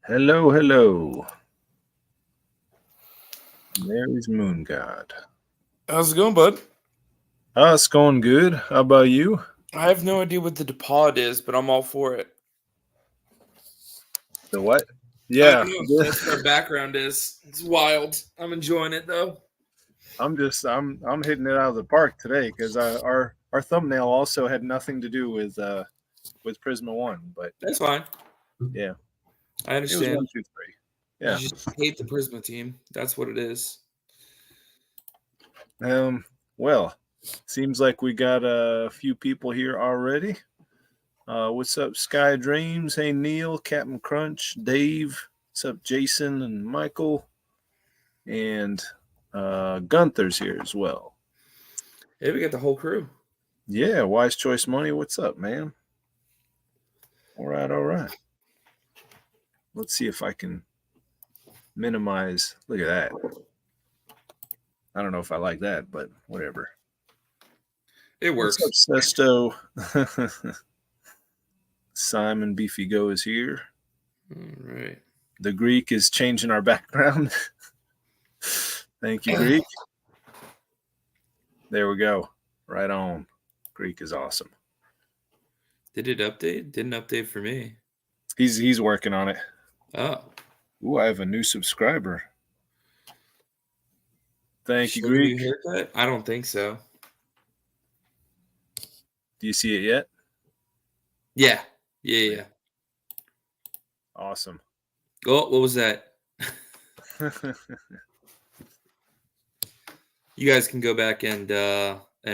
Hello, hello. There's Moongod. How's it going, bud? It's going good. How about you? I have no idea what the pod is, but I'm all for it. The what? I Yeah, don't know. That's what our background is. It's wild. I'm enjoying it though. I'm hitting it out of the park today because our thumbnail also had nothing to do with Prisma One, but That's fine. yeah, I it was understand. 1, 2, 3. You Yeah. just hate the Prisma team. That's what it is. Well, seems like we got a few people here already. What's up, Sky Dreams? Hey, Neil, Captain Crunch, Dave. What's up, Jason and Michael? And Gunther's here as well. Hey, we got the whole crew. Yeah, Wise Choice Money. What's up, man? All right, all right. Let's see if I can minimize. Look at that. I don't know if I like that, but whatever. It works. What's up, Sesto? Simon Beefy Go is here. All right. The Greek is changing our background. Thank you, Greek. There we go. Right on. Greek is awesome. Did it update? Didn't update for me. He's working on it. Oh. Ooh, I have a new subscriber. Thank you, Show Greek. you haircut? I don't think so. Do you see it yet? Yeah. Yeah. Awesome. Oh, what was that? You guys can go back and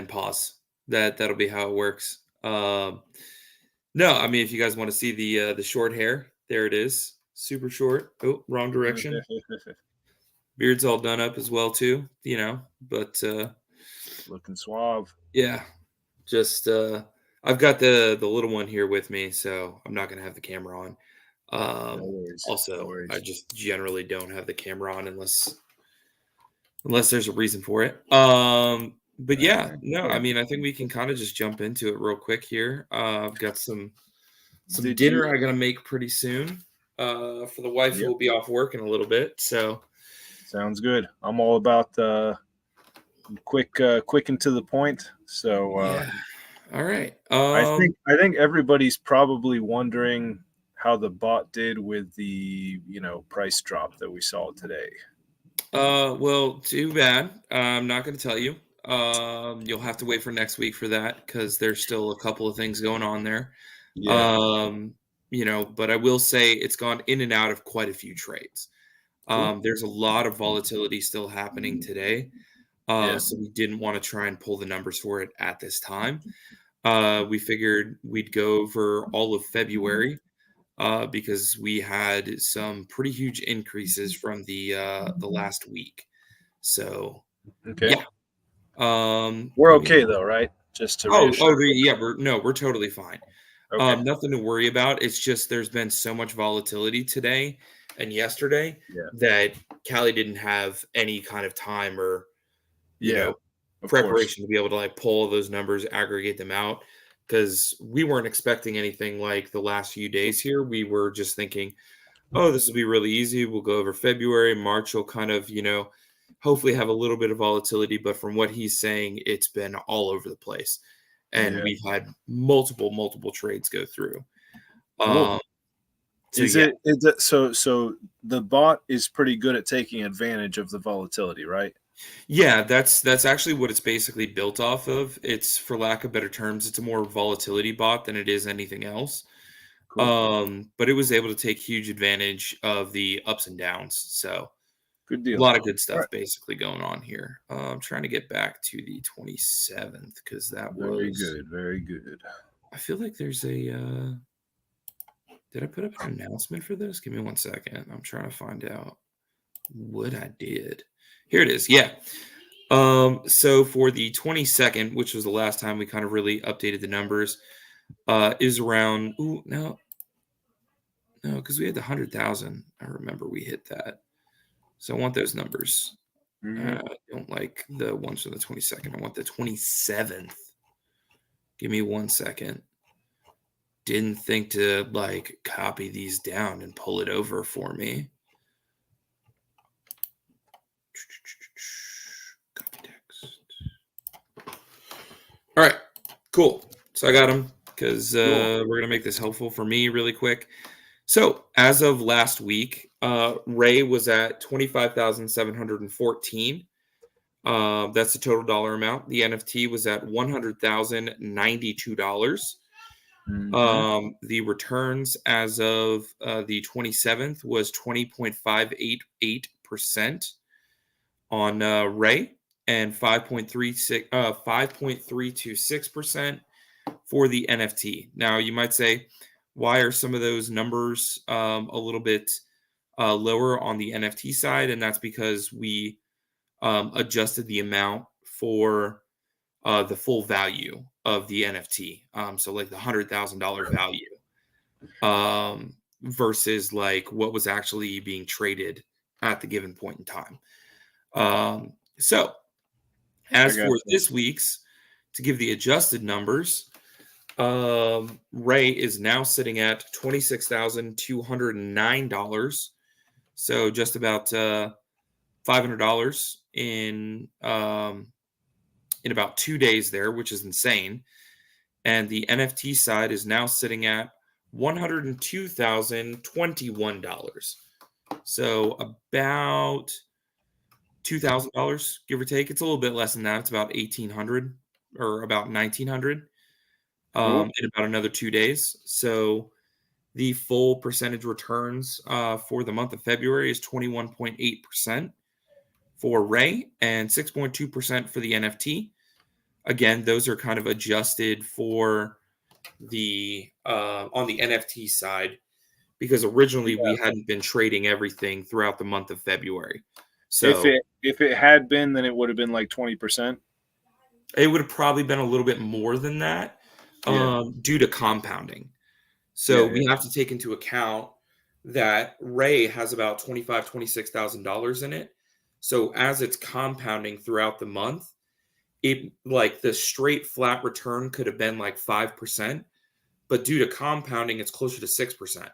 pause. That'll be how it works. No, I mean if you guys want to see the short hair, there it is. Super short. Oh, wrong direction. Beard's all done up as well too, but Looking suave. yeah. Just I've got the little one here with me, so I'm not gonna have the camera on. No worries. Also, No worries. I just generally don't have the camera on unless there's a reason for it. But yeah, no, I mean, I think we can kind of just jump into it real quick here. I've got some Did dinner you- I gotta make pretty soon. For the wife who Yep. will be off work in a little bit. So Sounds good. I'm all about quick and to the point. So yeah. All right. I think everybody's probably wondering how the bot did with the price drop that we saw today. Well, too bad. I'm not gonna tell you. You'll have to wait for next week for that because there's still a couple of things going on there. Yeah. But I will say it's gone in and out of quite a few trades. Cool. There's a lot of volatility still happening today. Yeah. So we didn't want to try and pull the numbers for it at this time. We figured we'd go over all of February because we had some pretty huge increases from the last week. So Okay. yeah. We're okay though, right? Just to reassure. Yeah, we're totally fine. Okay. Nothing to worry about. It's just there's been so much volatility today and yesterday Yeah. that Callie didn't have any kind of time or Of preparation to be able to like pull those numbers, aggregate them out. Because we weren't expecting anything like the last few days here. We were just thinking, oh, this will be really easy. We'll go over February. March will kind of, hopefully have a little bit of volatility. But from what he's saying, it's been all over the place. And Yeah. we've had multiple trades go through. Cool. So, Is yeah. it so the bot is pretty good at taking advantage of the volatility, right? Yeah, that's actually what it's basically built off of. It's, for lack of better terms, it's a more volatility bot than it is anything else. Cool. But it was able to take huge advantage of the ups and downs. So Good a deal. lot of good stuff Right. basically going on here. I'm trying to get back to the 27th because that Very was good. Very good. I feel like there's a did I put up an announcement for this? Give me 1 second. I'm trying to find out what I did. Here it is. Yeah. So for the 22nd, which was the last time we kind of really updated the numbers, is around no, because we had the 100,000. I remember we hit that. So I want those numbers. Mm-hmm. I don't like the ones for the 22nd. I want the 27th. Give me 1 second. didn't think to like copy these down and pull it over for me. Copy text. All right, cool. So I got them because we're going to make this helpful for me really quick. So as of last week, Ray was at 25,714. That's the total dollar amount. The NFT was at $100,092. The returns as of the 27th was 20.588% on Ray and 5.326% for the NFT. Now you might say, why are some of those numbers a little bit lower on the NFT side? And that's because we adjusted the amount for the full value of the NFT. So like the $100,000 value versus like what was actually being traded at the given point in time. So as for this week's, to give the adjusted numbers, Ray is now sitting at $26,209. So just about $500 in about 2 days there, which is insane. And the NFT side is now sitting at $102,021. So about $2,000, give or take. It's a little bit less than that. It's about $1,800 or about $1,900 in about another 2 days. So the full percentage returns for the month of February is 21.8% for Ray and 6.2% for the NFT. Again, those are kind of adjusted for the on the NFT side because originally we hadn't been trading everything throughout the month of February. So if it had been, then it would have been like 20%. It would have probably been a little bit more than that due to compounding. So we have to take into account that Ray has about $26,000 in it. So as it's compounding throughout the month, it like the straight flat return could have been like 5%, but due to compounding, it's closer to 6%.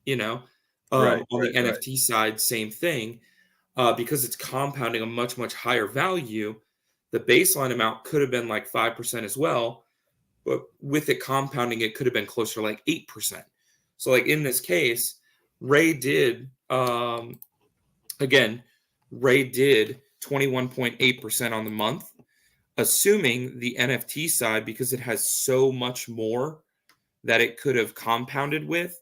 You know, on the NFT side, same thing, because it's compounding a much, much higher value. The baseline amount could have been like 5% as well, but with it compounding, it could have been closer to like 8%. So like in this case, Ray did, Ray did 21.8% on the month, assuming the NFT side, because it has so much more that it could have compounded with,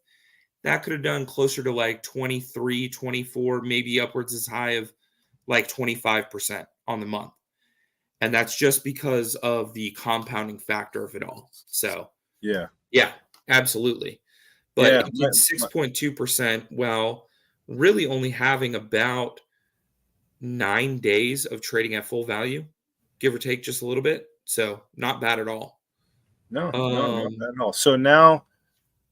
that could have done closer to like 23, 24, maybe upwards as high of like 25% on the month. And that's just because of the compounding factor of it all. So, yeah, absolutely. But it did 6.2% while really only having about 9 days of trading at full value, give or take just a little bit. So not bad at all. No, not bad at all. So now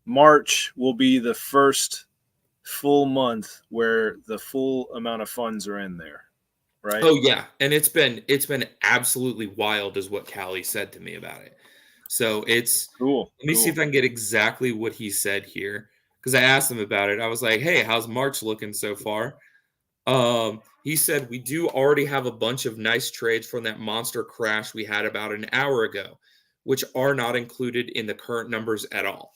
March will be the first full month where the full amount of funds are in there, right? Oh yeah, and it's been absolutely wild, is what Callie said to me about it. So it's cool. Let me see if I can get exactly what he said here, because I asked him about it. I was like, "Hey, how's March looking so far?" He said we do already have a bunch of nice trades from that monster crash we had about an hour ago, which are not included in the current numbers at all.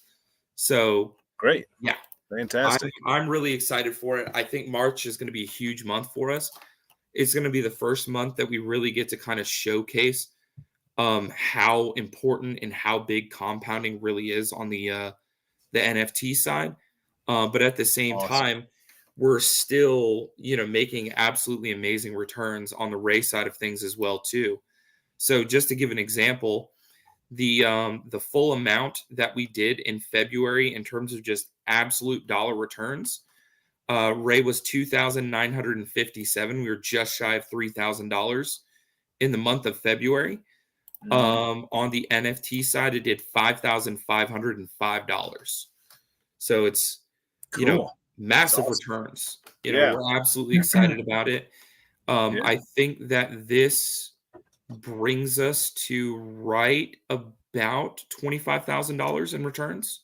So great, yeah, fantastic. I'm really excited for it. I think March is going to be a huge month for us. It's going to be the first month that we really get to kind of showcase how important and how big compounding really is on the NFT side. But at the same time, we're still, making absolutely amazing returns on the Ray side of things as well too. So just to give an example, the full amount that we did in February in terms of just absolute dollar returns, Ray was $2,957. We were just shy of $3,000 in the month of February. On the NFT side, it did $5,505. So it's, massive returns. We're absolutely excited about it. I think that this brings us to right about $25,000 in returns.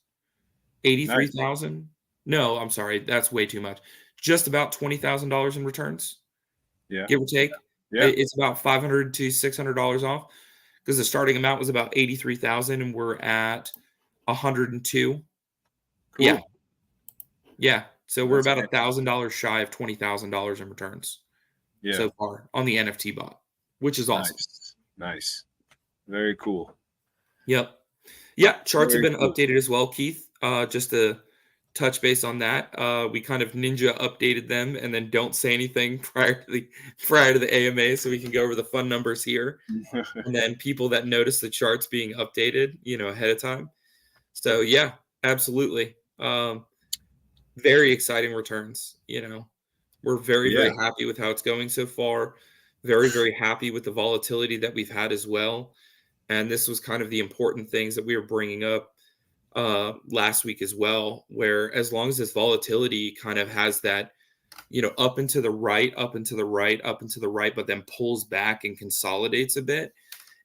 Nice. 83,000. No, I'm sorry, that's way too much. Just about $20,000 in returns, Yeah. give or take. Yeah. It's about $500 to $600 off because the starting amount was about 83,000 and we're at 102. Yeah, Cool. yeah. So we're That's about excellent. $1,000 shy of $20,000 in returns Yeah. so far on the NFT bot, which is awesome. Nice. Nice. Very cool. Yep. Yeah, charts have Very been cool. updated as well, Keith. Just to touch base on that, we kind of ninja updated them and then don't say anything prior to the AMA, so we can go over the fun numbers here. And then people that notice the charts being updated, ahead of time. So yeah, absolutely. Very exciting returns. We're very, Yeah. very happy with how it's going so far. Very, very happy with the volatility that we've had as well. And this was kind of the important things that we were bringing up last week as well, where as long as this volatility kind of has that, up and to the right, up and to the right, up and to the right, but then pulls back and consolidates a bit,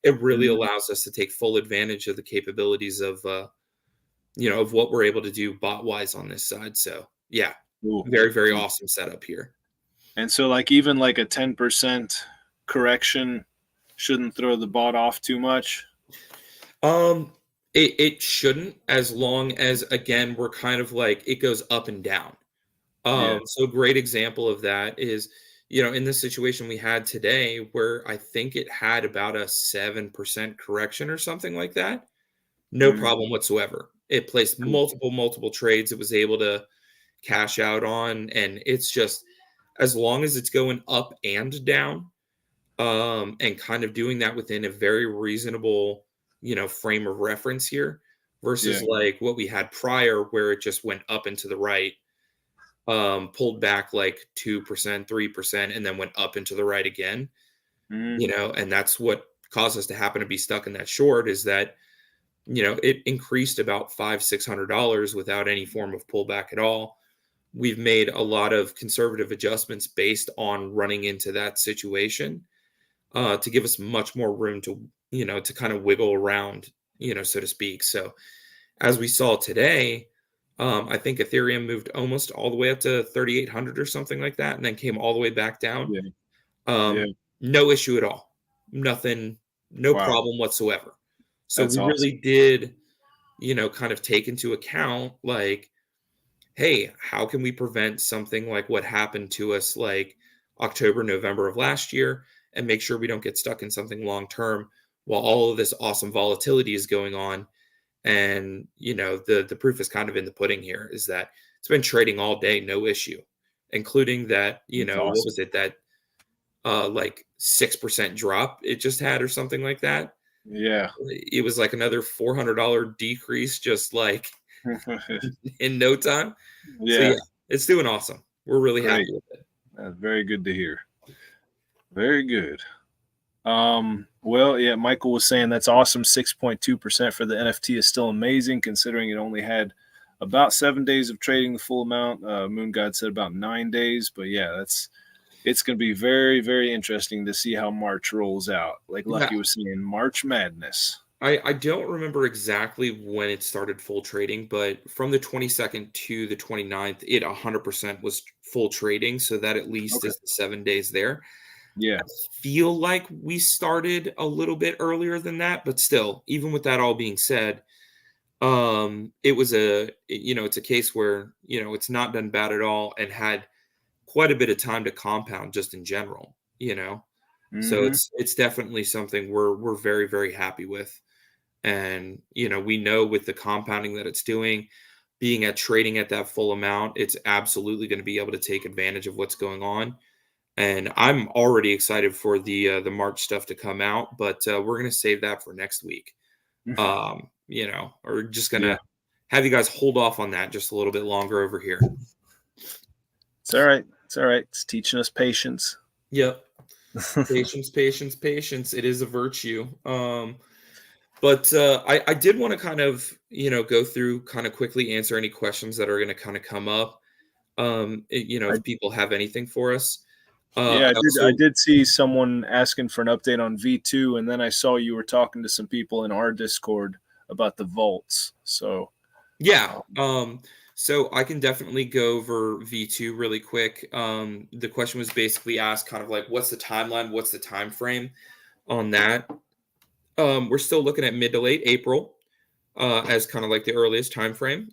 it really Mhm. allows us to take full advantage of the capabilities of what we're able to do bot wise on this side. So yeah, Cool. very, very Cool. awesome setup here. And so, like, even like a 10% correction shouldn't throw the bot off too much. Um, it shouldn't, as long as again we're kind of like it goes up and down. Yeah. So a great example of that is, in this situation we had today where I think it had about a 7% correction or something like that. No Mhm. problem whatsoever. It placed Cool. multiple trades it was able to cash out on. And it's just as long as it's going up and down, and kind of doing that within a very reasonable, frame of reference here Yeah. versus like what we had prior where it just went up and to the right, pulled back like 2%, 3%, and then went up into the right again, Mhm. and that's what caused us to happen to be stuck in that short is that, it increased about $500-$600 without any form of pullback at all. We've made a lot of conservative adjustments based on running into that situation, to give us much more room to kind of wiggle around, so to speak. So as we saw today, I think Ethereum moved almost all the way up to 3,800 or something like that, and then came all the way back down. Yeah. Yeah. No issue at all. Nothing, no Wow. problem whatsoever. So That's we awesome. really did, kind of take into account like, hey, how can we prevent something like what happened to us like October, November of last year and make sure we don't get stuck in something long term while all of this awesome volatility is going on. And the proof is kind of in the pudding here is that it's been trading all day, no issue, including that, That's what awesome. was it that like 6% drop it just had or something like that. Yeah. It was like another $400 decrease just like in no time. So Yeah. yeah, it's doing awesome. We're really happy Great. with it. That's very good to hear. Very good. Well, yeah, Michael was saying that's awesome. 6.2% for the NFT is still amazing considering it only had about 7 days of trading the full amount. Moongod said about 9 days, but yeah, it's going to be very, very interesting to see how March rolls out. Like Yeah, Lucky was saying, March Madness. I don't remember exactly when it started full trading, but from the 22nd to the 29th, it 100% was full trading. So that at least Okay. is the 7 days there. Yeah. Feel like we started a little bit earlier than that, but still, even with that all being said, it was it's a case where, it's not done bad at all and had quite a bit of time to compound just in general. So Mm-hmm. it's definitely something we're very, very happy with. And, we know with the compounding that it's doing, being at trading at that full amount, it's absolutely going to be able to take advantage of what's going on. And I'm already excited for the March stuff to come out, but we're going to save that for next week. Or just going Yeah. to have you guys hold off on that just a little bit longer over here. It's all right. It's all right. It's teaching us patience. Yep. Patience, patience, patience. It is a virtue. But I did want to kind of, go through kind of quickly answer any questions that are going to kind of come up. I, If people have anything for us. yeah, I I also, did see someone asking for an update on V2, and then I saw you were talking to some people in our Discord about the vaults. So Yeah. So I can definitely go over V2 really quick. The question was basically asked kind of like, what's the timeline? What's the time frame on that? We're still looking at mid to late April as kind of like the earliest time frame,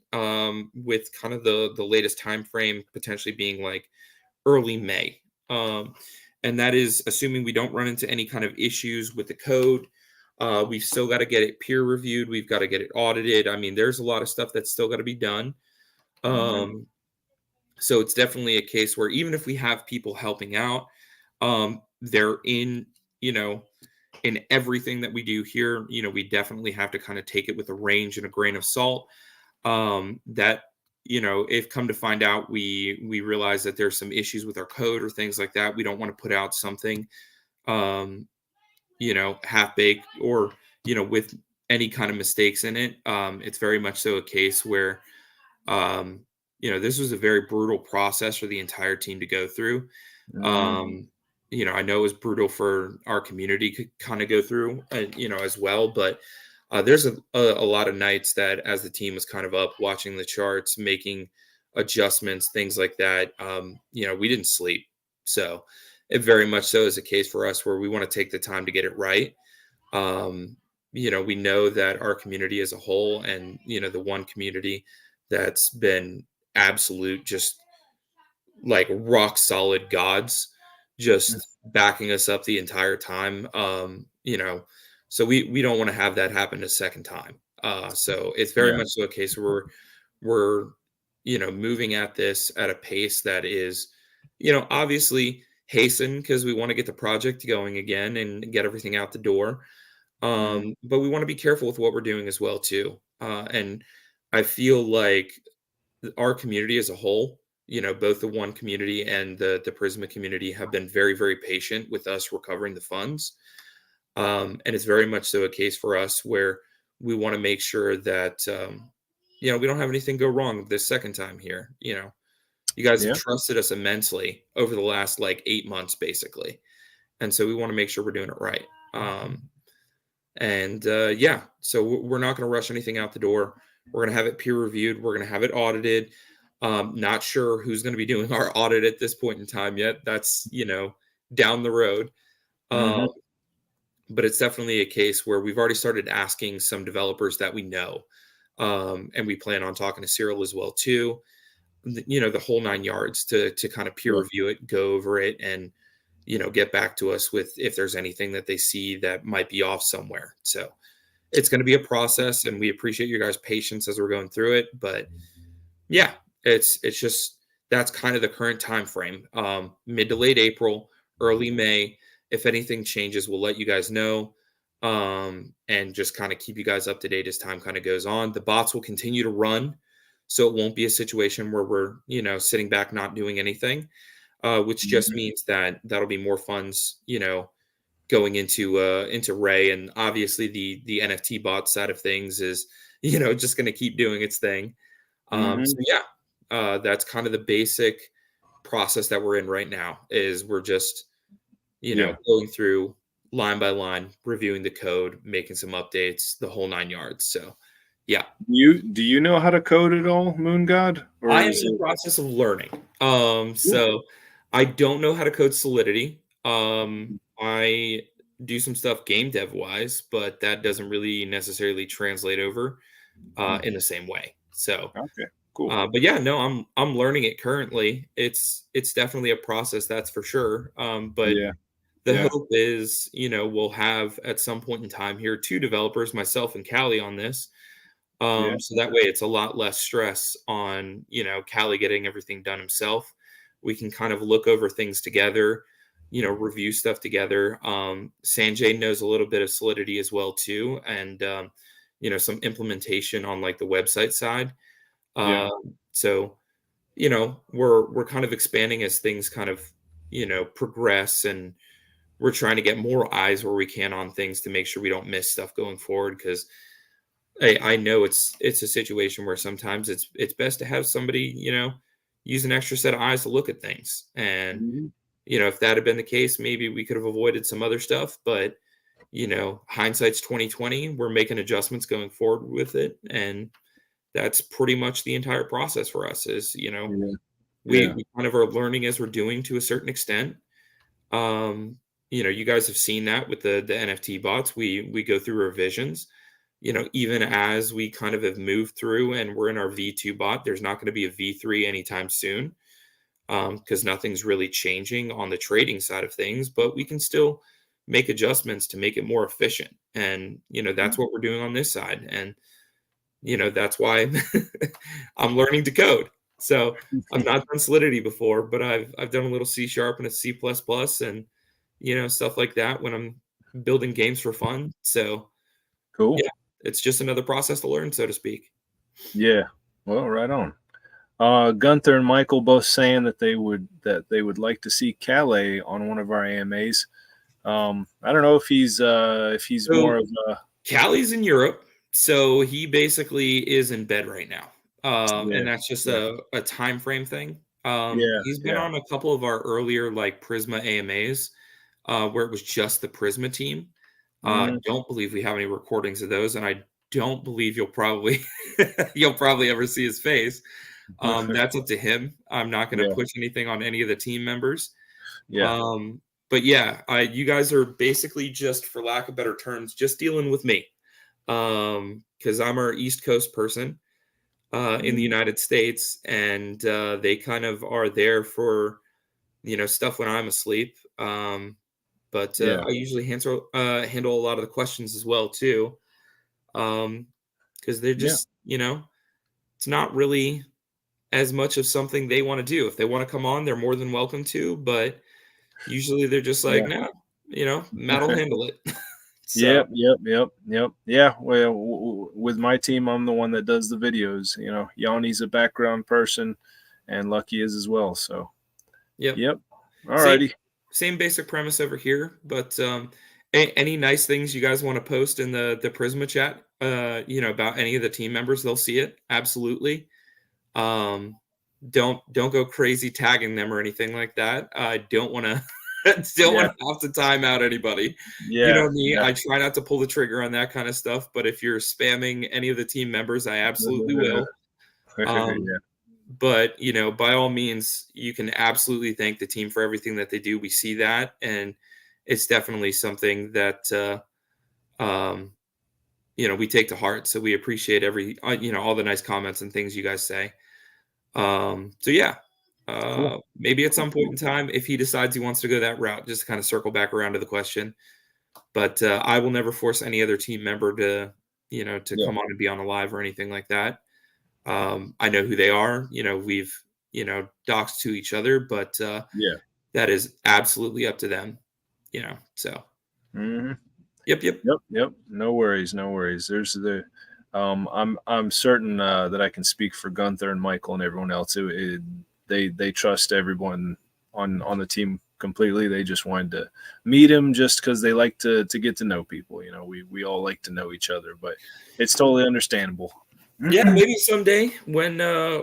with kind of the latest time frame potentially being like early May. Um, and that is assuming we don't run into any kind of issues with the code. We've still got to get it peer reviewed. We've got to get it audited. I mean, there's a lot of stuff that's still got to be done. Mhm. Um, so it's definitely a case where even if we have people helping out, they're in, you know, in everything that we do here, we definitely have to kind of take it with a range and a grain of salt. That if come to find out we realize that there's some issues with our code or things like that, we don't want to put out something um, half baked or with any kind of mistakes in it. It's very much so a case where um, this was a very brutal process for the entire team to go through. Mhm. Um, I know it was brutal for our community to kind of go through, as well. But there's a lot of nights that, as the team was kind of up, watching the charts, making adjustments, things like that, we didn't sleep. So it very much so is a case for us where we want to take the time to get it right. Um, we know that our community as a whole, and the one community that's been absolute, just like rock solid gods, just backing us up the entire time. So we don't want to have that happen a second time. So it's very Yeah. much so a case where we're moving at this at a pace that is obviously hastened because we want to get the project going again and get everything out the door. Mhm. But we want to be careful with what we're doing as well too. And I feel like our community as a whole, both the one community and the Prisma community have been very, very patient with us recovering the funds. And it's very much so a case for us where we want to make sure that we don't have anything go wrong this second time here. You guys have Yeah. trusted us immensely over the last like 8 months, basically, and so we want to make sure we're doing it right. And yeah, so we're not going to rush anything out the door. We're going to have it peer reviewed. We're going to have it audited. Not sure who's going to be doing our audit at this point in time yet. That's down the road. Um, Mhm. but it's definitely a case where we've already started asking some developers that we know, and we plan on talking to Cyril as well too. The whole 9 yards to kind of peer Yeah. review it, go over it, and get back to us with if there's anything that they see that might be off somewhere. So it's going to be a process, and we appreciate your guys' patience as we're going through it. But yeah, it's just that's kind of the current time frame. Mid to late April, early May. If anything changes, we'll let you guys know. And just kind of keep you guys up to date as time kind of goes on. The bots will continue to run, so it won't be a situation where we're sitting back not doing anything. Which just Mhm. means that that'll be more funds, going into Ray, and obviously the NFT bot side of things is just going to keep doing its thing. So Mhm. yeah, that's kind of the basic process that we're in right now. Is we're just Yeah. going through line by line, reviewing the code, making some updates, the whole 9 yards. So yeah, Do you know how to code at all, Moon God? I Or am is in the it process of learning. Yeah. So I don't know how to code Solidity. I do some stuff game dev wise, but that doesn't really necessarily translate over Mm. in the same way. So, Okay. Cool. but yeah, no, I'm learning it currently. It's definitely a process, that's for sure. But Yeah. the Yeah. hope is, we'll have at some point in time here two developers, myself and Callie, on this. Yeah. So that way it's a lot less stress on, Callie getting everything done himself. We can kind of look over things together, review stuff together. Sanjay knows a little bit of Solidity as well too, and some implementation on like the website side. Yeah. So we're kind of expanding as things kind of progress, and we're trying to get more eyes where we can on things to make sure we don't miss stuff going forward. Because I know it's a situation where sometimes it's best to have somebody, use an extra set of eyes to look at things. And Mhm. if that had been the case, maybe we could have avoided some other stuff. But hindsight's 2020. We're making adjustments going forward with it, and that's pretty much the entire process for us is, Yeah. we Yeah. we kind of are learning as we're doing to a certain extent. Um, you guys have seen that with the NFT bots. We go through revisions. Even as we kind of have moved through and we're in our V2 bot, there's not going to be a V3 anytime soon, because nothing's really changing on the trading side of things, but we can still make adjustments to make it more efficient. And, that's what we're doing on this side. And, that's why I'm learning to code. So I've not done Solidity before, but I've done a little C# and a C++ and, stuff like that when I'm building games for fun. So Cool. yeah, it's just another process to learn, so to speak. Yeah. Well, right on. Gunther and Michael both saying that they would like to see Calais on one of our AMAs. I don't know if he's more So of a Callie's in Europe, so he basically is in bed right now. yeah And that's just yeah a time frame thing. yeah He's been yeah on a couple of our earlier like Prisma AMAs, where it was just the Prisma team. mhm. Don't believe we have any recordings of those, and I don't believe you'll probably you'll probably ever see his face. That's up to him. I'm not going to Yeah push anything on any of the team members. yeah But yeah, you guys are basically just, for lack of better terms, just dealing with me. Because I'm our East Coast person in the mhm. United States, and they kind of are there for stuff when I'm asleep. But Yeah I usually handle a lot of the questions as well too, because they're yeah just it's not really as much of something they want to do. If they want to come on, they're more than welcome to, but usually they're just like, yeah. no, Matt will handle it. So, Yep. Yeah. Well, with my team, I'm the one that does the videos. Yanni's a background person, and Lucky is as well. So, yep. yep. Same Alrighty. same basic premise over here, but any nice things you guys want to post in the Prisma chat, about any of the team members, they'll see it. Absolutely. Um, don't go crazy tagging them or anything like that. I don't want to don't Yeah. want to have to time out anybody. You Yeah. know me, Yeah. I try not to pull the trigger on that kind of stuff, but if you're spamming any of the team members, I absolutely will. Um, Yeah. but by all means, you can absolutely thank the team for everything that they do. We see that, and it's definitely something that um, we take to heart. So we appreciate all the nice comments and things you guys say. So yeah, Cool. maybe at some point Cool. in time, if he decides he wants to go that route, just to kind of circle back around to the question. But I will never force any other team member to Yeah. come on and be on a live or anything like that. I know who they are. We've doxed to each other, but Yeah. that is absolutely up to them. So hmm yep. Yep. No worries. No worries. I'm certain that I can speak for Gunther and Michael and everyone else. They trust everyone on the team completely. They just wanted to meet him just because they like to get to know people. We all like to know each other, but it's totally understandable. Yeah, maybe someday when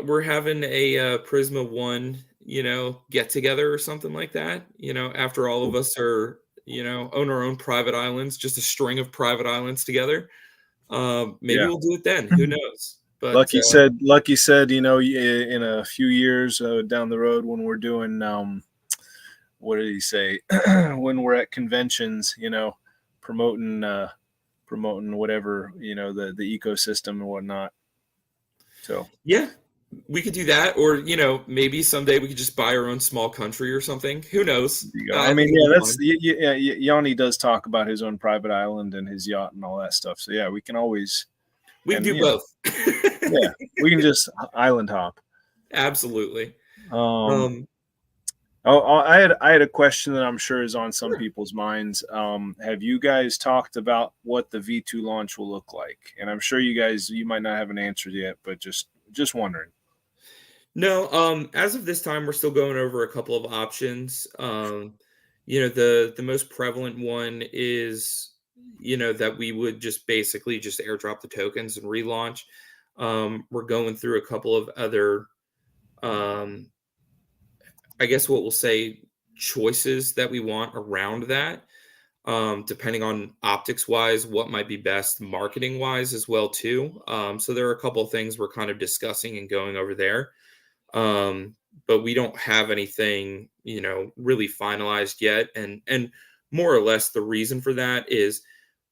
we're having a Prisma One, get together or something like that. After all of us are, own our own private islands, just a string of private islands together. Maybe Yeah. we'll do it then. Who knows? But Lucky said, in a few years down the road when we're doing, what did he say? When we're at conventions, promoting whatever, the ecosystem and whatnot. So yeah, we could do that, or maybe someday we could just buy our own small country or something. Who knows? there you go. I I think mean, it'll yeah, be that's fun. yeah. Yanni does talk about his own private island and his yacht and all that stuff. So yeah, we can always We can and do both. yeah, we can just island hop. Absolutely. Um, Um, I had a question that I'm sure is on some sure. people's minds. Have you guys talked about what the V2 launch will look like? And I'm sure you might not have an answer yet, but just wondering. No, as of this time, we're still going over a couple of options. The most prevalent one is, that we would just basically just airdrop the tokens and relaunch. We're going through a couple of other, um, I guess what we'll say, choices that we want around that. depending on optics wise, what might be best marketing wise as well too. So there are a couple of things we're kind of discussing and going over there. But we don't have anything, really finalized yet. And more or less the reason for that is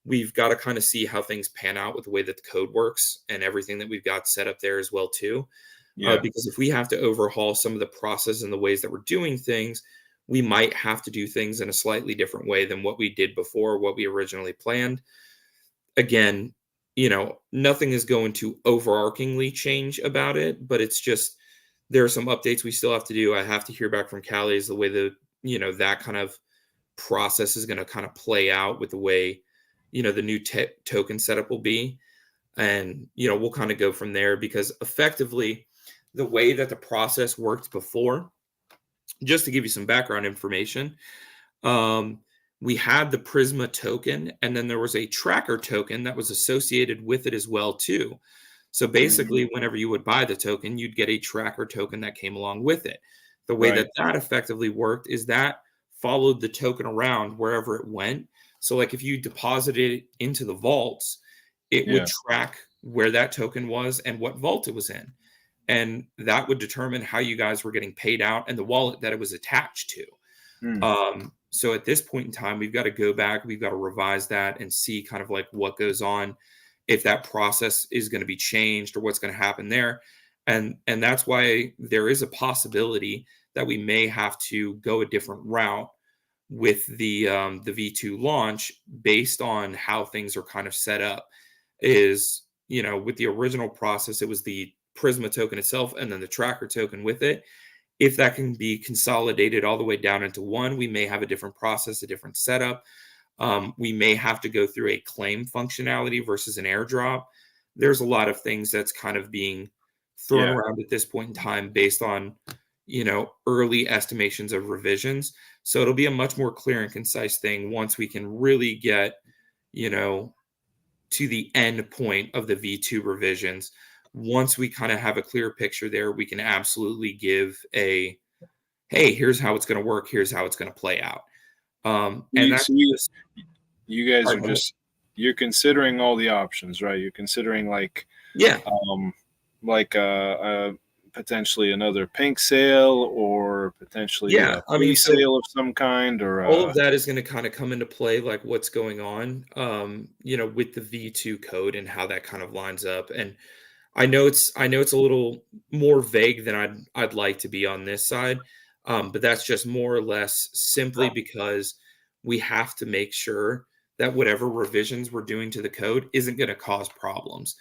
we've got to kind of see how things pan out with the way that the code works and everything that we've got set up there as well too. Yeah. Because if we have to overhaul some of the process and the ways that we're doing things, we might have to do things in a slightly different way than what we did before, what we originally planned. Again, nothing is going to overarchingly change about it, but it's just there are some updates we still have to do. I have to hear back from Callie is the way that kind of process is going to kind of play out with the way, the new token setup will be. And, we'll kind of go from there because effectively the way that the process worked before, just to give you some background information, we had the Prisma token, and then there was a tracker token that was associated with it as well too. So basically, whenever you would buy the token, you'd get a tracker token that came along with it. The way Right. that effectively worked is that followed the token around wherever it went. So like if you deposited it into the vaults, it would Yeah. track where that token was and what vault it was in. And that would determine how you guys were getting paid out and the wallet that it was attached to. So at this point in time, we've got to go back, we've got to revise that and see kind of like what goes on, if that process is going to be changed or what's going to happen there. And that's why there is a possibility that we may have to go a different route with the V2 launch based on how things are kind of set up. Is, with the original process, it was the Prisma token itself and then the tracker token with it. If that can be consolidated all the way down into one, we may have a different process, a different setup. We may have to go through a claim functionality versus an airdrop. There's a lot of things that's kind of being thrown around at this point in time based on, early estimations of revisions. So it'll be a much more clear and concise thing once we can really get, to the end point of the V2 revisions. Once we kind of have a clear picture there, we can absolutely give a, hey, here's how it's going to work. Here's how it's going to play out. And that's just, You guys sorry, are just you're considering all the options, right? You're considering yeah, potentially another pink sale or potentially yeah. a I mean, so pre-sale of some kind, or all of that is going to kind of come into play, like what's going on, with the V2 code and how that kind of lines up. And I know it's a little more vague than I'd like to be on this side, but that's just more or less simply because we have to make sure that whatever revisions we're doing to the code isn't going to cause problems.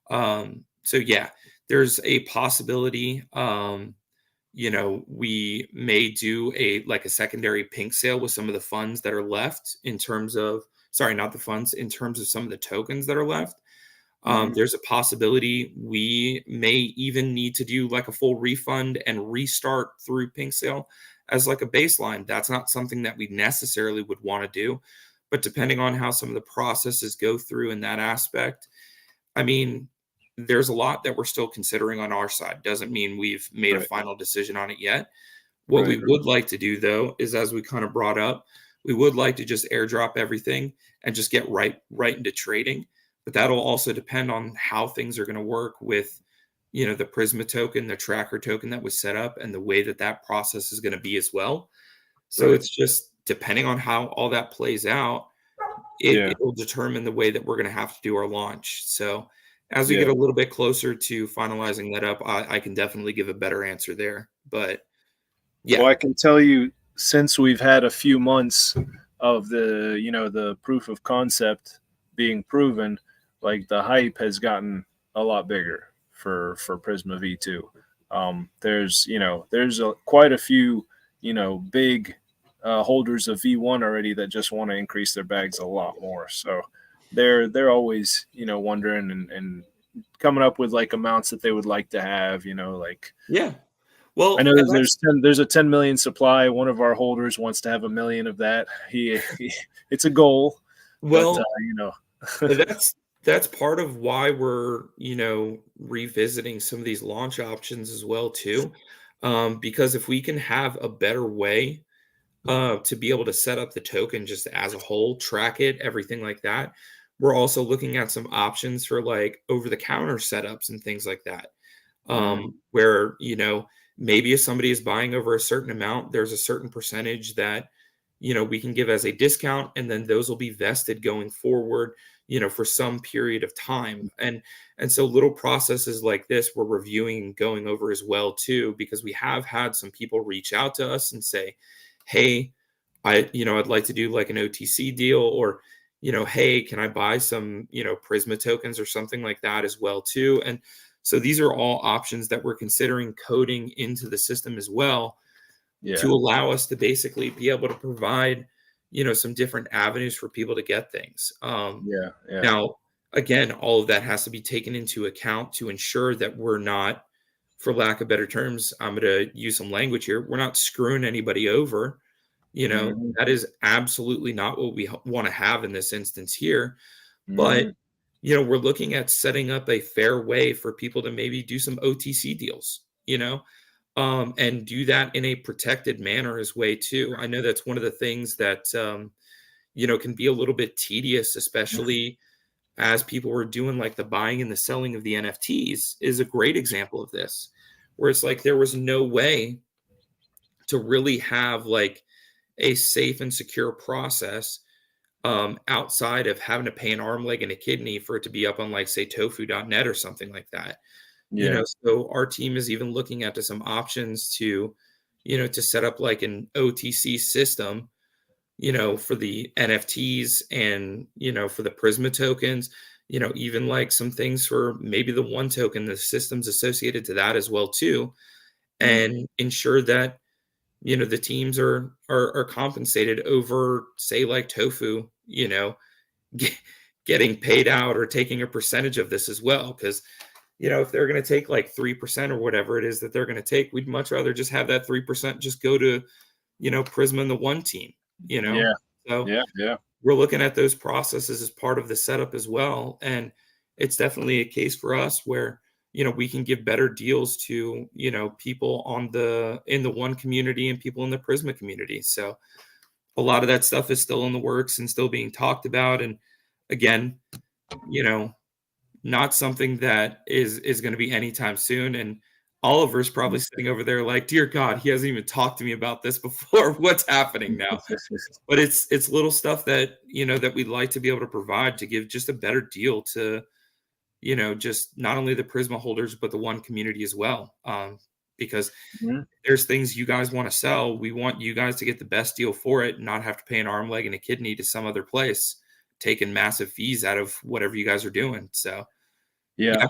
So yeah, there's a possibility. We may do a secondary pink sale with some of the funds that are left in terms of, sorry, not the funds, in terms of some of the tokens that are left. There's a possibility we may even need to do like a full refund and restart through pink sale as like a baseline. That's not something that we necessarily would want to do, but depending on how some of the processes go through in that aspect, I mean, there's a lot that we're still considering on our side. Doesn't mean we've made a final decision on it yet. What we would like to do, though, is, as we kind of brought up, we would like to just airdrop everything and just get right into trading. But that'll also depend on how things are going to work with, the Prisma token, the tracker token that was set up, and the way that process is going to be as well. So it's just depending on how all that plays out, it will determine the way that we're going to have to do our launch. So as we get a little bit closer to finalizing that up, I can definitely give a better answer there. But yeah. Well, I can tell you, since we've had a few months of the proof of concept being proven, like the hype has gotten a lot bigger for Prisma V2. There's quite a few big holders of V1 already that just want to increase their bags a lot more. So they're always wondering and coming up with like amounts that they would like to have. Yeah. Well, I know there's a 10 million supply. One of our holders wants to have 1 million of that. He it's a goal. Well, but, that's part of why we're revisiting some of these launch options as well too, because if we can have a better way to be able to set up the token just as a whole, track it, everything like that. We're also looking at some options for like over the counter setups and things like that. Mm, Where, maybe if somebody is buying over a certain amount, there's a certain percentage that, we can give as a discount, and then those will be vested going forward, for some period of time. And so little processes like this we're reviewing and going over as well too, because we have had some people reach out to us and say, hey, I'd like to do like an OTC deal, or, hey, can I buy some, Prisma tokens or something like that as well too. And so these are all options that we're considering coding into the system as well, yeah. to allow us to basically be able to provide, some different avenues for people to get things. Yeah. Yeah. Now, again, all of that has to be taken into account to ensure that we're not, for lack of better terms, I'm going to use some language here, we're not screwing anybody over. Hmm. That is absolutely not what we want to have in this instance here. But, Hmm. we're looking at setting up a fair way for people to maybe do some OTC deals, and do that in a protected manner as way too. I know that's one of the things that, can be a little bit tedious, especially as people were doing like the buying and the selling of the NFTs is a great example of this, where it's like there was no way to really have like a safe and secure process, outside of having to pay an arm, leg, and a kidney for it to be up on like say tofu.net or something like that. Yeah. So our team is even looking at some options to, to set up like an OTC system, for the NFTs and, for the Prisma tokens, even like some things for maybe the one token, the systems associated to that as well too, Mm. and ensure that, the teams are compensated over, say, like tofu, get, getting paid out or taking a percentage of this as well. Because, if they're going to take like 3% or whatever it is that they're going to take, we'd much rather just have that 3% just go to, Prisma and the one team, you know? Yeah. So Yeah. Yeah. we're looking at those processes as part of the setup as well. And it's definitely a case for us where, we can give better deals to, people in the one community and people in the Prisma community. So a lot of that stuff is still in the works and still being talked about. And again, you know, not something that is going to be anytime soon. And Oliver's probably sitting over there like, dear God, he hasn't even talked to me about this before. What's happening now? But it's little stuff that, that we'd like to be able to provide to give just a better deal to, just not only the Prisma holders, but the one community as well. Because Mhm. there's things you guys want to sell. We want you guys to get the best deal for it, and not have to pay an arm, leg, and a kidney to some other place, taking massive fees out of whatever you guys are doing. So yeah, Yeah.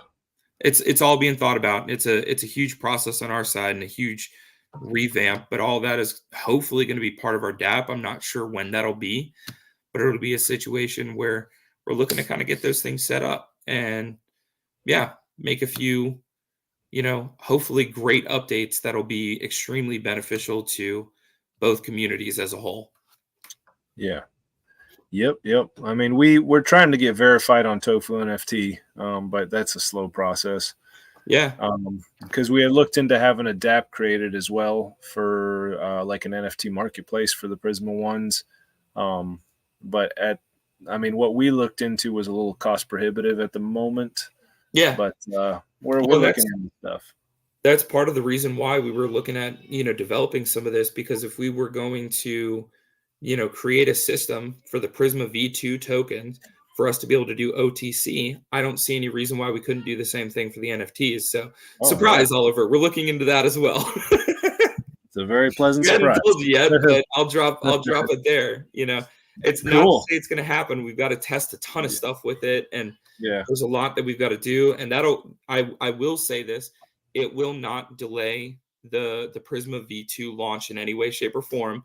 it's all being thought about. It's a huge process on our side and a huge revamp, but all that is hopefully going to be part of our DApp. I'm not sure when that'll be, but it'll be a situation where we're looking to kind of get those things set up and yeah, make a few, hopefully great updates that'll be extremely beneficial to both communities as a whole. Yeah. Yep. Yep. I mean, we're trying to get verified on Tofu NFT, but that's a slow process. Yeah. Because we had looked into having a DApp created as well for like an NFT marketplace for the Prisma ones. Um, but I mean, what we looked into was a little cost prohibitive at the moment. Yeah. But we're Well, looking into stuff. that's part of the reason why we were looking at, developing some of this, because if we were going to, create a system for the Prisma V2 tokens for us to be able to do OTC, I don't see any reason why we couldn't do the same thing for the NFTs. So Oh yeah, surprise, Oliver, we're looking into that as well. it's a very pleasant We hadn't surprise. told you yet, but I'll drop it there. It's not to Cool. say it's going to happen. We've got to test a ton of Yeah. stuff with it, and Yeah. there's a lot that we've got to do. And I will say this, it will not delay the Prisma V2 launch in any way, shape, or form.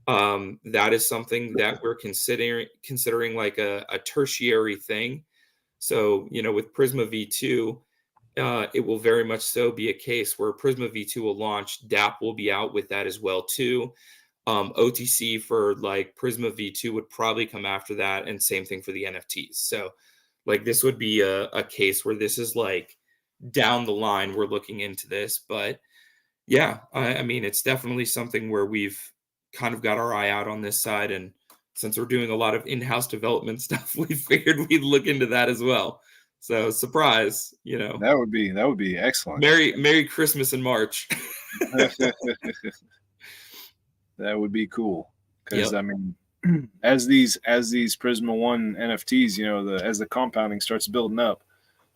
That is something that we're considering like a tertiary thing. So, with Prisma V2, it will very much so be a case where Prisma V2 will launch. DApp will be out with that as well too. OTC for like Prisma V2 would probably come after that, and same thing for the NFTs. So, like this would be a case where this is like down the line. We're looking into this, but yeah, I mean it's definitely something where we've kind of got our eye out on this side, and since we're doing a lot of in-house development stuff, we figured we'd look into that as well. So surprise, That would be excellent. Merry Christmas in March. That would be cool because Yep. I mean, as these Prisma One NFTs, as the compounding starts building up,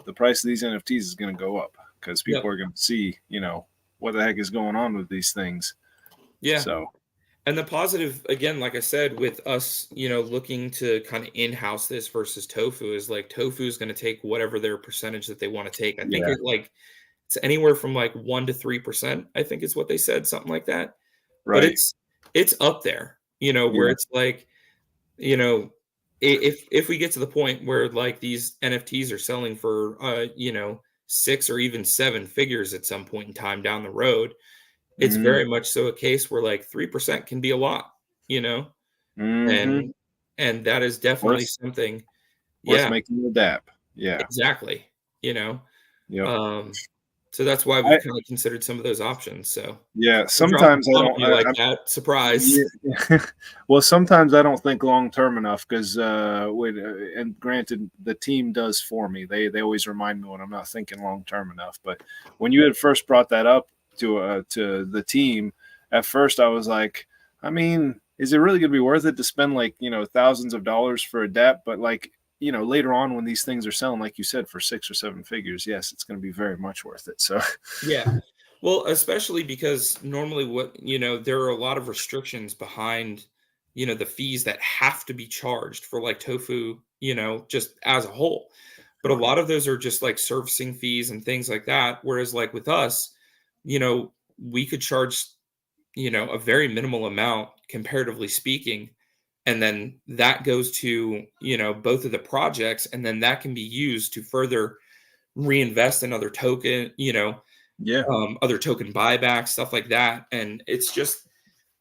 the price of these NFTs is going to go up because people Yep. are going to see, what the heck is going on with these things. Yeah. So And the positive, again, like I said, with us, looking to kind of in-house this versus Tofu is like Tofu is going to take whatever their percentage that they want to take. I think yeah, it's anywhere from like 1 to 3%, I think is what they said, something like that. But right, it's up there, where yeah, it's like, you know, if we get to the point where like these NFTs are selling for 6 or even 7 figures at some point in time down the road, it's mm-hmm, very much so a case where like 3% can be a lot, you know, mm-hmm. and that is definitely worth something. worth Yeah, making the DAP. Yeah, exactly. You know, yep. um, so that's why I we've kind of considered some of those options. So yeah. I'm dropping Sometimes a I bomb on don't. you like that. Surprise. Yeah. Well, sometimes I don't think long term enough because, and granted, the team does for me. They always remind me when I'm not thinking long term enough. But when you had first brought that up to the team, at first I was like, I mean, is it really going to be worth it to spend like thousands of dollars for a DAP? But like later on when these things are selling, like you said, for 6 or 7 figures, yes, it's going to be very much worth it. So Yeah. Well, especially because normally there are a lot of restrictions behind, the fees that have to be charged for like tofu, just as a whole. But a right, lot of those are just like servicing fees and things like that. Whereas like with us, we could charge, a very minimal amount comparatively speaking. And then that goes to, both of the projects. And then that can be used to further reinvest in other token, yeah, other token buybacks, stuff like that. And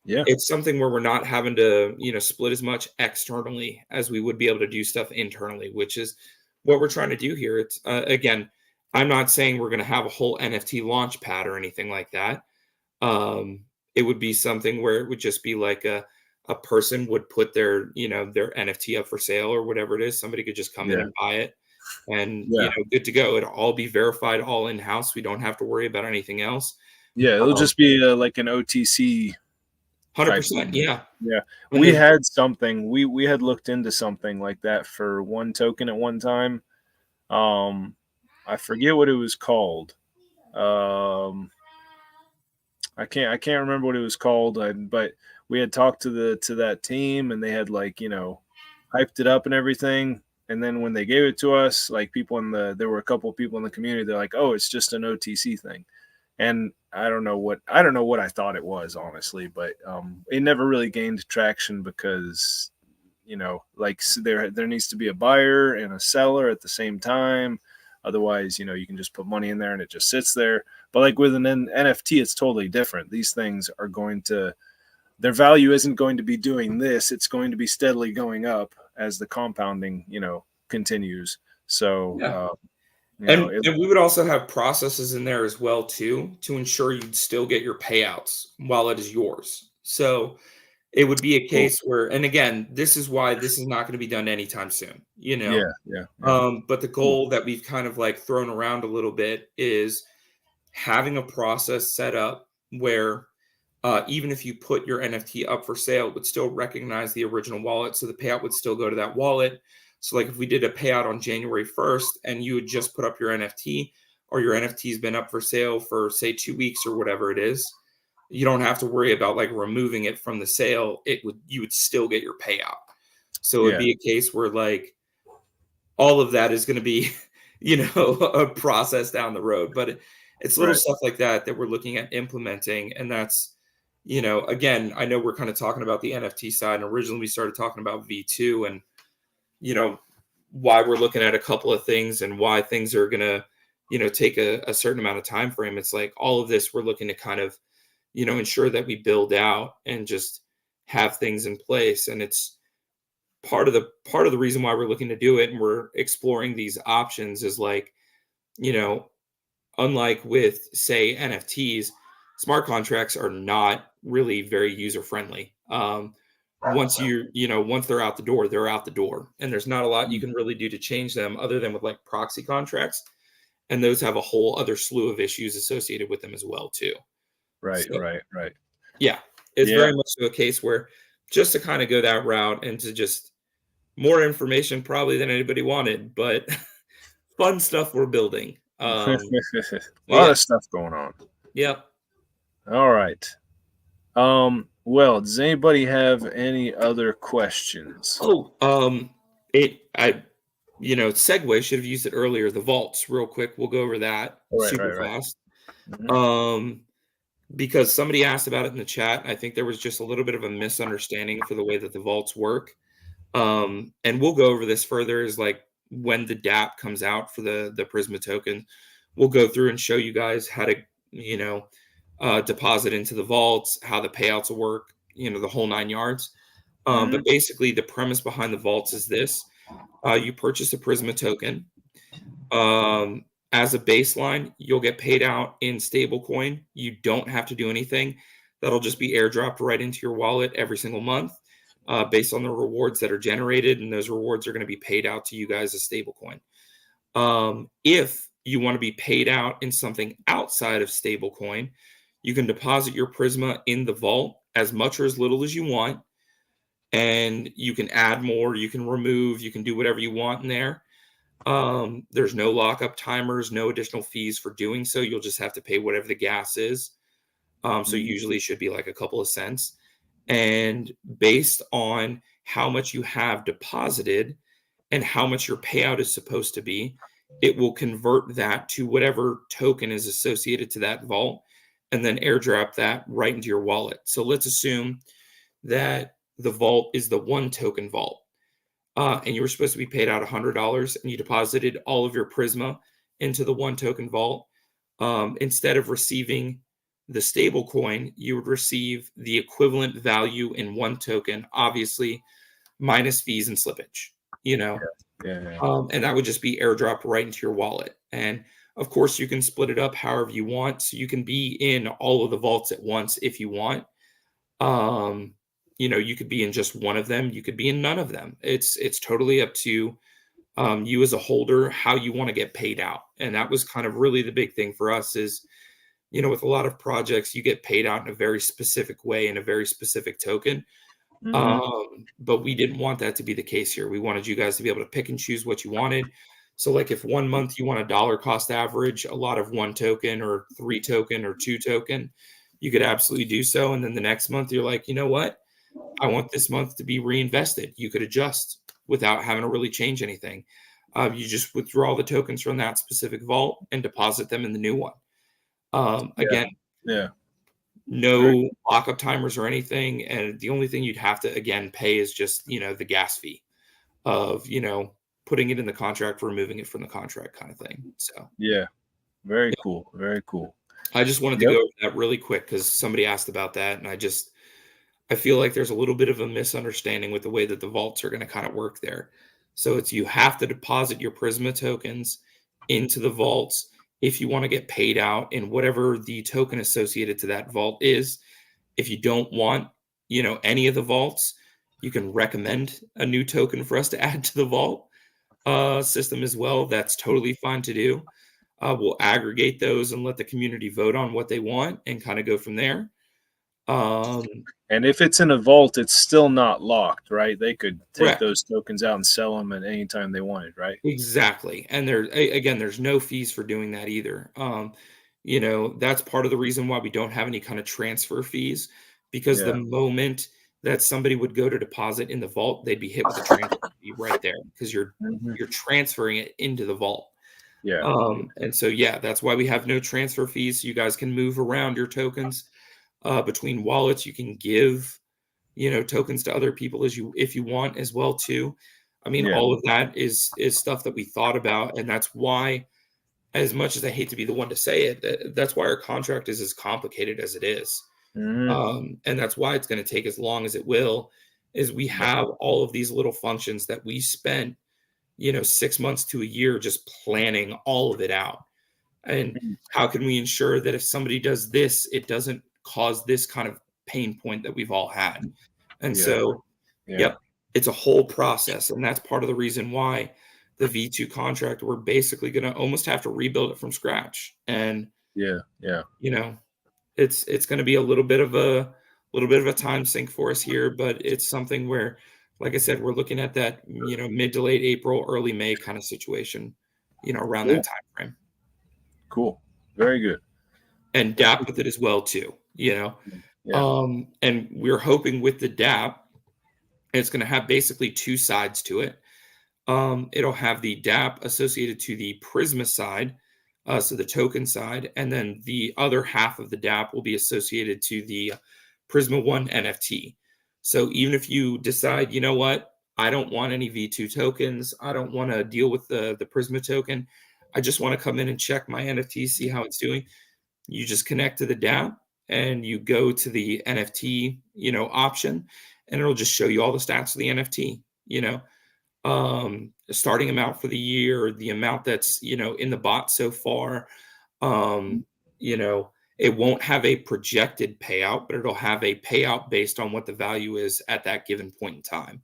yeah, it's something where we're not having to, split as much externally as we would be able to do stuff internally, which is what we're trying to do here. It's again, I'm not saying we're going to have a whole NFT launch pad or anything like that. It would be something where it would just be like a person would put their NFT up for sale or whatever it is. Somebody could just come in yeah, and buy it and yeah. good to go. It'll all be verified, all in house. We don't have to worry about anything else. Yeah, it'll Um, just be like an OTC type 100%. thing. Yeah. Yeah, And we then, had something. We had looked into something like that for one token at one time. Um, I forget what it was called. Um, I can't remember what it was called. But we had talked to that team, and they had like hyped it up and everything. And then when they gave it to us, like there were a couple of people in the community. They're like, "Oh, it's just an OTC thing." And I don't know what I thought it was honestly, but it never really gained traction because like there needs to be a buyer and a seller at the same time. Otherwise, you can just put money in there and it just sits there. But like with an NFT, it's totally different. These things are going to their value isn't going to be doing this. It's going to be steadily going up as the compounding continues. So yeah. uh, And we would also have processes in there as well too to ensure you'd still get your payouts while it is yours. So it would be a cool. case where, and again, this is why this is not going to be done anytime soon, Yeah, yeah, yeah. But the Cool. goal that we've kind of like thrown around a little bit is having a process set up where even if you put your NFT up for sale, it would still recognize the original wallet. So the payout would still go to that wallet. So, like if we did a payout on January 1st and you would just put up your NFT, or your NFT has been up for sale for, say, 2 weeks or whatever it is, you don't have to worry about like removing it from the sale. You would still get your payout. So it would Yeah, be a case where like all of that is going to be, a process down the road. But it's little right. stuff like that that we're looking at implementing. And that's, again, I know we're kind of talking about the NFT side. And originally we started talking about V2 and, you know, why we're looking at a couple of things and why things are going to, take a certain amount of time frame. It's like all of this we're looking to kind of, ensure that we build out and just have things in place. And it's, part of the reason why we're looking to do it and we're exploring these options is like, you know, unlike with say NFTs, smart contracts are not really very user friendly. Once once they're out the door, they're out the door, and there's not a lot you can really do to change them other than with like proxy contracts, and those have a whole other slew of issues associated with them as well too. Right, So, right. yeah, it's Yeah. very much so a case where just to kind of go that route and to just more information probably than anybody wanted, but fun stuff we're building. A lot Yeah, of stuff going on. yep. All right. Well, does anybody have any other questions? Oh, Segway should have used it earlier. The vaults, real quick. We'll go over that super Right. fast. Mhm. Um, because somebody asked about it in the chat. I think there was just a little bit of a misunderstanding for the way that the vaults work. And we'll go over this further is like when the DApp comes out for the Prisma token, we'll go through and show you guys how to, deposit into the vaults, how the payouts will work, the whole 9 yards. But basically the premise behind the vaults is this. You purchase a Prisma token. As a baseline, you'll get paid out in stablecoin. You don't have to do anything. That'll just be airdropped right into your wallet every single month based on the rewards that are generated. And those rewards are going to be paid out to you guys as stablecoin. If you want to be paid out in something outside of stablecoin, you can deposit your Prisma in the vault as much or as little as you want. And you can add more, you can remove, you can do whatever you want in there. There's no lockup timers, no additional fees for doing so. You'll just have to pay whatever the gas is. So usually it should be like a couple of cents. And based on how much you have deposited and how much your payout is supposed to be, it will convert that to whatever token is associated to that vault and then airdrop that right into your wallet. So let's assume that the vault is the 1 token vault. And you were supposed to be paid out $100 and you deposited all of your Prisma into the 1 token vault. Instead of receiving the stable coin, you would receive the equivalent value in 1 token, obviously minus fees and slippage, Yeah. and that would just be airdropped right into your wallet. And of course, you can split it up however you want. So you can be in all of the vaults at once if you want. You could be in just one of them. You could be in none of them. It's totally up to you as a holder, how you want to get paid out. And that was kind of really the big thing for us is, with a lot of projects, you get paid out in a very specific way in a very specific token. But we didn't want that to be the case here. We wanted you guys to be able to pick and choose what you wanted. So like if 1 month you want a dollar cost average, a lot of 1 token or 3 token or 2 token, you could absolutely do so. And then the next month you're like, you know what? I want this month to be reinvested. You could adjust without having to really change anything. You just withdraw the tokens from that specific vault and deposit them in the new one. Again, no lockup timers or anything. And the only thing you'd have to, again, pay is just, the gas fee of, putting it in the contract, removing it from the contract kind of thing. So, yeah. Very cool. Very cool. I just wanted to go over that really quick because somebody asked about that. And I feel like there's a little bit of a misunderstanding with the way that the vaults are going to kind of work there. So you have to deposit your Prisma tokens into the vaults if you want to get paid out in whatever the token associated to that vault is. If you don't want, any of the vaults, you can recommend a new token for us to add to the vault system as well. That's totally fine to do. We'll aggregate those and let the community vote on what they want and kind of go from there. And if it's in a vault, it's still not locked, right? They could take Correct. those tokens out and sell them at any time they wanted, right? Exactly. And there's no fees for doing that either. That's part of the reason why we don't have any kind of transfer fees, because the moment that somebody would go to deposit in the vault, they'd be hit with a transfer fee right there because you're transferring it into the vault. Yeah. And so, that's why we have no transfer fees. So you guys can move around your tokens between wallets. You can give, tokens to other people if you want as well too. I mean, all of that is stuff that we thought about. And that's why, as much as I hate to be the one to say it, that's why our contract is as complicated as it is. And that's why it's going to take as long as it will, is we have all of these little functions that we spent, 6 months to a year just planning all of it out. And Mhm. how can we ensure that if somebody does this, it doesn't cause this kind of pain point that we've all had? And Yeah. so, Yeah. yep, it's a whole process. And that's part of the reason why the V2 contract, we're basically going to almost have to rebuild it from scratch. And, Yeah. Yeah. you know, it's going to be a little bit of a time sink for us here, but it's something where, like I said, we're looking at that, mid to late April, early May kind of situation, around Cool. that time frame. Cool. Very good. And DAP with it as well too. Yeah. And we're hoping with the DAP, it's going to have basically two sides to it. It'll have the DAP associated to the Prisma side, so the token side, and then the other half of the DAP will be associated to the Prisma One NFT. So even if you decide, you know what, I don't want any V2 tokens, I don't want to deal with the Prisma token, I just want to come in and check my NFT, see how it's doing. You just connect to the DApp and you go to the NFT, option, and it'll just show you all the stats of the NFT, starting amount for the year, the amount that's, in the bot so far. Um, it won't have a projected payout, but it'll have a payout based on what the value is at that given point in time.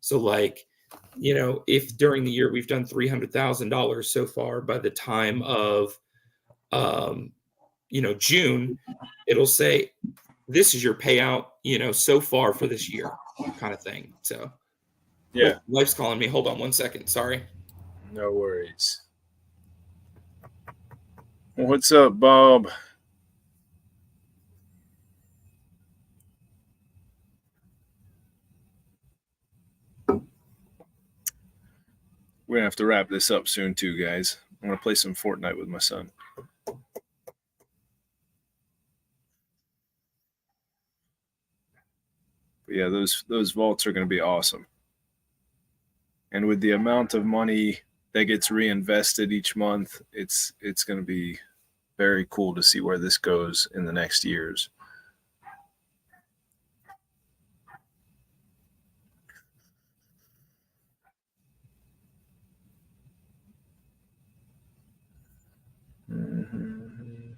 So like, if during the year we've done $300,000 so far, by the time of um, June, it'll say this is your payout, so far for this year, kind of thing. So, Yeah. oh, wife's calling me. Hold on one second. Sorry. No worries. What's up, Bob? We're gonna have to wrap this up soon, too, guys. I'm gonna play some Fortnite with my son. But yeah, those vaults are gonna be awesome. And with the amount of money that gets reinvested each month, it's gonna be very cool to see where this goes in the next years. Mm-hmm.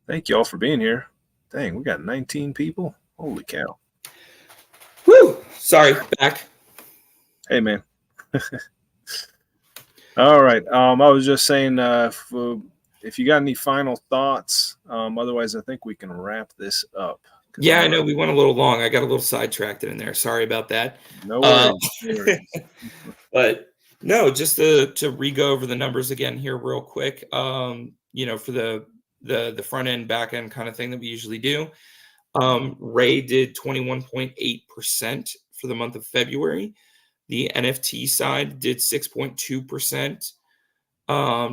Thank you all for being here. Dang, we got 19 people. Holy cow. Woo! Sorry, back. Hey, man. All right. I was just saying, if you got any final thoughts, otherwise, I think we can wrap this up. Yeah, I know we went a little long. I got a little sidetracked in there. Sorry about that. No worries. No worries. But no, just to re-go over the numbers again here real quick. For the front end, back end kind of thing that we usually do. Ray did 21.8% for the month of February. The NFT side did 6.2%.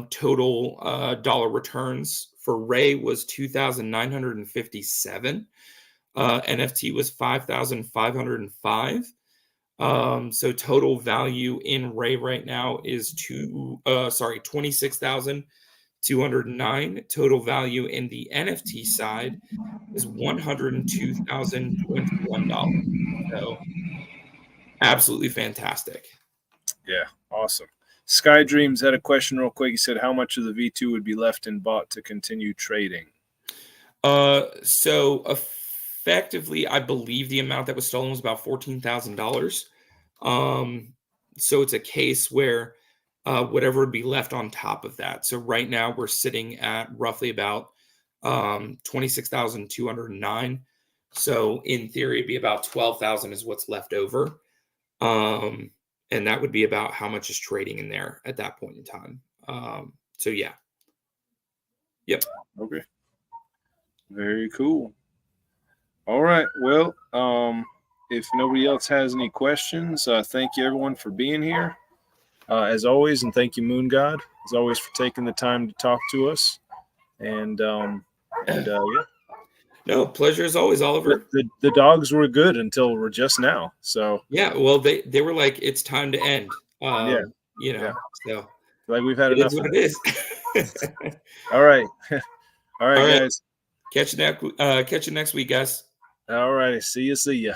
Total dollar returns for Ray was 2,957. NFT was 5,505. So total value in Ray right now is 26,209. Total value in the NFT side is $102,021. So absolutely fantastic. Yeah, awesome. Sky Dreams had a question real quick. He said, how much of the V2 would be left in bot to continue trading? So effectively, I believe the amount that was stolen was about $14,000. So it's a case where whatever would be left on top of that. So right now we're sitting at roughly about 26,209. So in theory, it'd be about 12,000 is what's left over. And that would be about how much is trading in there at that point in time. So yeah. Yep. Okay. Very cool. All right. Well, if nobody else has any questions, thank you everyone for being here. As always, and thank you, Moongod, as always, for taking the time to talk to us. And yeah. No, pleasure as always, Oliver. The dogs were good until just now. So yeah, well, they were like, it's time to end. Yeah. So like we've had it enough is what of it is. All right. All right, All right. guys. Catch you next week, guys. All righty. See ya.